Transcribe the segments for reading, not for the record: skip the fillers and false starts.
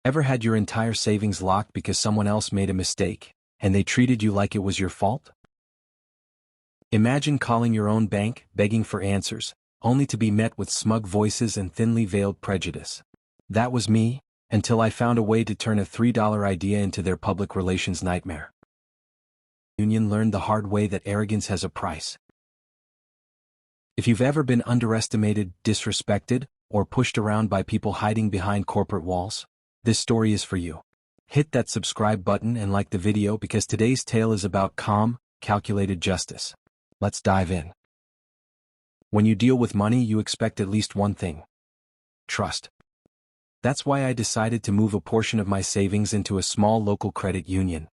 Ever had your entire savings locked because someone else made a mistake, and they treated you like it was your fault? Imagine calling your own bank, begging for answers, only to be met with smug voices and thinly veiled prejudice. That was me, until I found a way to turn a $3 idea into their public relations nightmare. Union learned the hard way that arrogance has a price. If you've ever been underestimated, disrespected, or pushed around by people hiding behind corporate walls, this story is for you. Hit that subscribe button and like the video because today's tale is about calm, calculated justice. Let's dive in. When you deal with money, you expect at least one thing: trust. That's why I decided to move a portion of my savings into a small local credit union.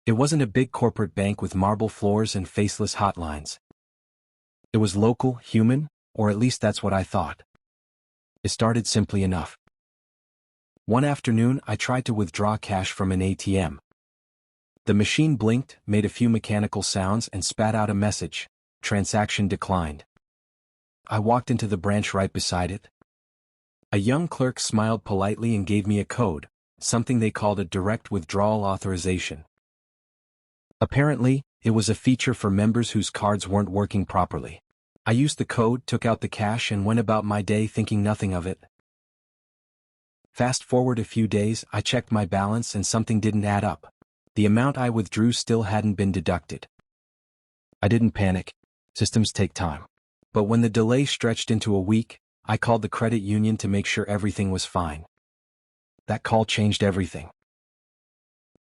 It wasn't a big corporate bank with marble floors and faceless hotlines. It was local, human, or at least that's what I thought. It started simply enough. One afternoon, I tried to withdraw cash from an ATM. The machine blinked, made a few mechanical sounds, and spat out a message: transaction declined. I walked into the branch right beside it. A young clerk smiled politely and gave me a code, something they called a direct withdrawal authorization. Apparently, it was a feature for members whose cards weren't working properly. I used the code, took out the cash, and went about my day thinking nothing of it. Fast forward a few days, I checked my balance and something didn't add up. The amount I withdrew still hadn't been deducted. I didn't panic. Systems take time. But when the delay stretched into a week, I called the credit union to make sure everything was fine. That call changed everything.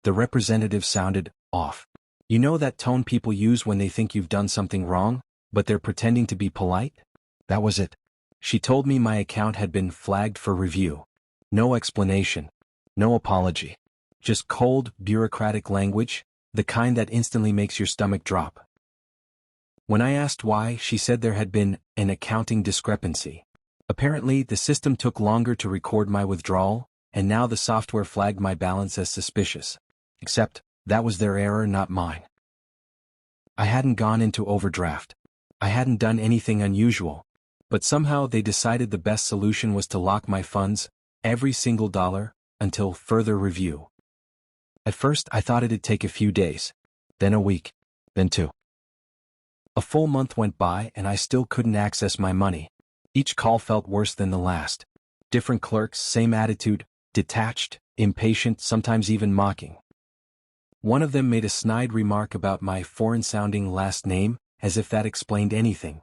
The representative sounded off. You know that tone people use when they think you've done something wrong, but they're pretending to be polite? That was it. She told me my account had been flagged for review. No explanation. No apology. Just cold, bureaucratic language, the kind that instantly makes your stomach drop. When I asked why, she said there had been an accounting discrepancy. Apparently, the system took longer to record my withdrawal, and now the software flagged my balance as suspicious. Except, that was their error, not mine. I hadn't gone into overdraft. I hadn't done anything unusual. But somehow they decided the best solution was to lock my funds, every single dollar, until further review. At first, I thought it'd take a few days, then a week, then two. A full month went by and I still couldn't access my money. Each call felt worse than the last. Different clerks, same attitude, detached, impatient, sometimes even mocking. One of them made a snide remark about my foreign-sounding last name, as if that explained anything.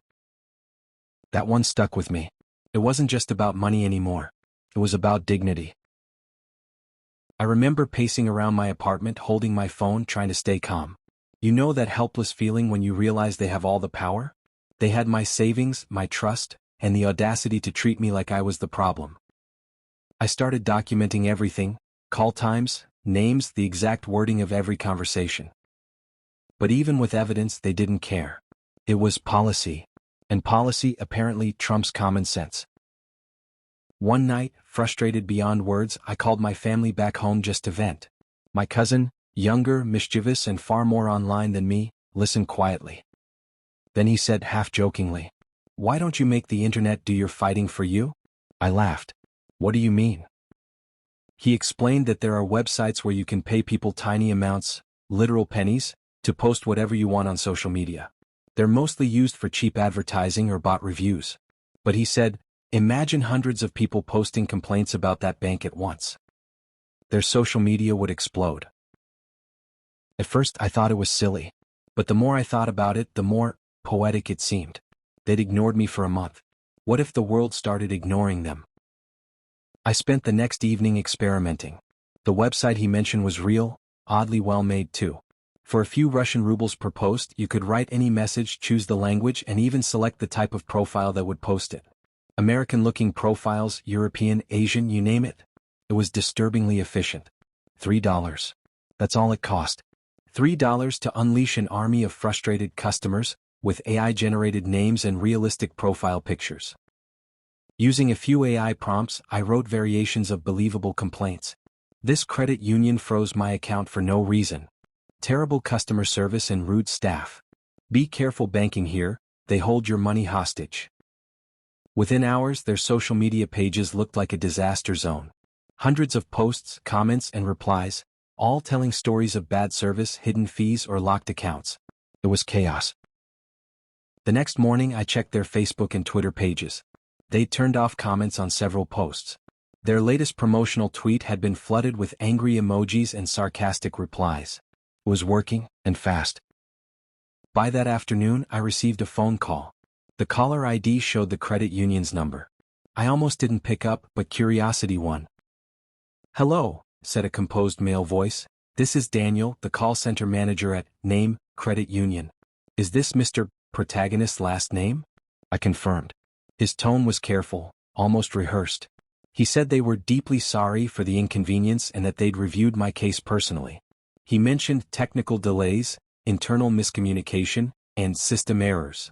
That one stuck with me. It wasn't just about money anymore. It was about dignity. I remember pacing around my apartment holding my phone trying to stay calm. You know that helpless feeling when you realize they have all the power? They had my savings, my trust, and the audacity to treat me like I was the problem. I started documenting everything: call times, names, the exact wording of every conversation. But even with evidence, they didn't care. It was policy. And policy apparently trumps common sense. One night, frustrated beyond words, I called my family back home just to vent. My cousin, younger, mischievous, and far more online than me, listened quietly. Then he said half-jokingly, "Why don't you make the internet do your fighting for you?" I laughed. "What do you mean?" He explained that there are websites where you can pay people tiny amounts, literal pennies, to post whatever you want on social media. They're mostly used for cheap advertising or bot reviews. But he said, imagine hundreds of people posting complaints about that bank at once. Their social media would explode. At first I thought it was silly, but the more I thought about it, the more poetic it seemed. They'd ignored me for a month. What if the world started ignoring them? I spent the next evening experimenting. The website he mentioned was real, oddly well made too. For a few Russian rubles per post, you could write any message, choose the language, and even select the type of profile that would post it. American-looking profiles, European, Asian, you name it. It was disturbingly efficient. $3. That's all it cost. $3 to unleash an army of frustrated customers, with AI-generated names and realistic profile pictures. Using a few AI prompts, I wrote variations of believable complaints. This credit union froze my account for no reason. Terrible customer service and rude staff. Be careful banking here, they hold your money hostage. Within hours, their social media pages looked like a disaster zone. Hundreds of posts, comments, and replies, all telling stories of bad service, hidden fees, or locked accounts. It was chaos. The next morning I checked their Facebook and Twitter pages. They'd turned off comments on several posts. Their latest promotional tweet had been flooded with angry emojis and sarcastic replies. It was working, and fast. By that afternoon I received a phone call. The caller ID showed the credit union's number. I almost didn't pick up, but curiosity won. "Hello," said a composed male voice. "This is Daniel, the call center manager at Name Credit Union. Is this Mr. Protagonist's last name?" I confirmed. His tone was careful, almost rehearsed. He said they were deeply sorry for the inconvenience and that they'd reviewed my case personally. He mentioned technical delays, internal miscommunication, and system errors.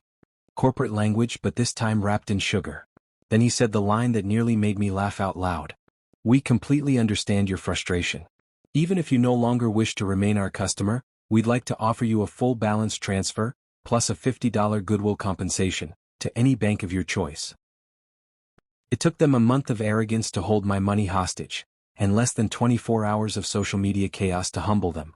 Corporate language, but this time wrapped in sugar. Then he said the line that nearly made me laugh out loud. "We completely understand your frustration. Even if you no longer wish to remain our customer, we'd like to offer you a full balance transfer, plus a $50 goodwill compensation, to any bank of your choice." It took them a month of arrogance to hold my money hostage, and less than 24 hours of social media chaos to humble them.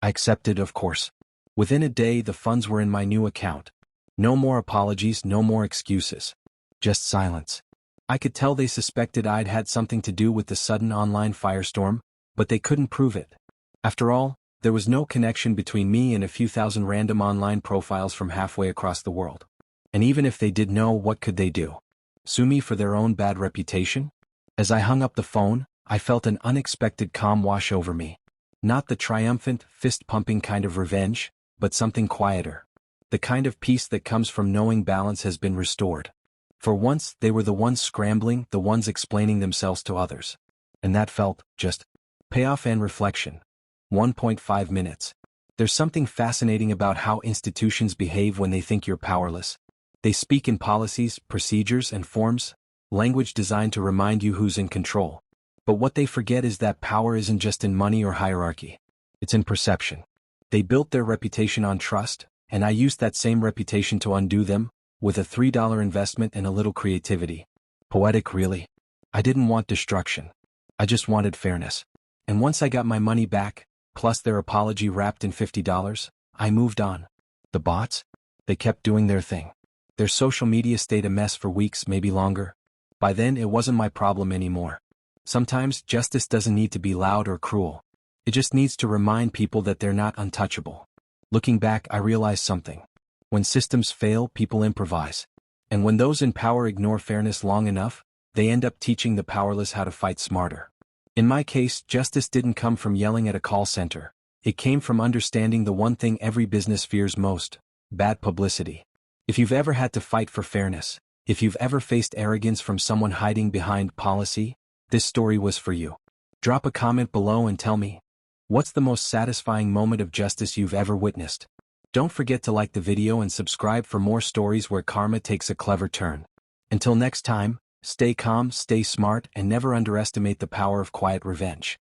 I accepted, of course. Within a day the funds were in my new account. No more apologies, no more excuses. Just silence. I could tell they suspected I'd had something to do with the sudden online firestorm, but they couldn't prove it. After all, there was no connection between me and a few thousand random online profiles from halfway across the world. And even if they did know, what could they do? Sue me for their own bad reputation? As I hung up the phone, I felt an unexpected calm wash over me. Not the triumphant, fist-pumping kind of revenge, but something quieter. The kind of peace that comes from knowing balance has been restored. For once, they were the ones scrambling, the ones explaining themselves to others. And that felt, just, payoff and reflection. 1.5 minutes. There's something fascinating about how institutions behave when they think you're powerless. They speak in policies, procedures, and forms, language designed to remind you who's in control. But what they forget is that power isn't just in money or hierarchy. It's in perception. They built their reputation on trust, and I used that same reputation to undo them, with a $3 investment and a little creativity. Poetic, really. I didn't want destruction. I just wanted fairness. And once I got my money back, plus their apology wrapped in $50, I moved on. The bots? They kept doing their thing. Their social media stayed a mess for weeks, maybe longer. By then it wasn't my problem anymore. Sometimes justice doesn't need to be loud or cruel. It just needs to remind people that they're not untouchable. Looking back, I realized something. When systems fail, people improvise. And when those in power ignore fairness long enough, they end up teaching the powerless how to fight smarter. In my case, justice didn't come from yelling at a call center. It came from understanding the one thing every business fears most: bad publicity. If you've ever had to fight for fairness, if you've ever faced arrogance from someone hiding behind policy, this story was for you. Drop a comment below and tell me, what's the most satisfying moment of justice you've ever witnessed? Don't forget to like the video and subscribe for more stories where karma takes a clever turn. Until next time, stay calm, stay smart, and never underestimate the power of quiet revenge.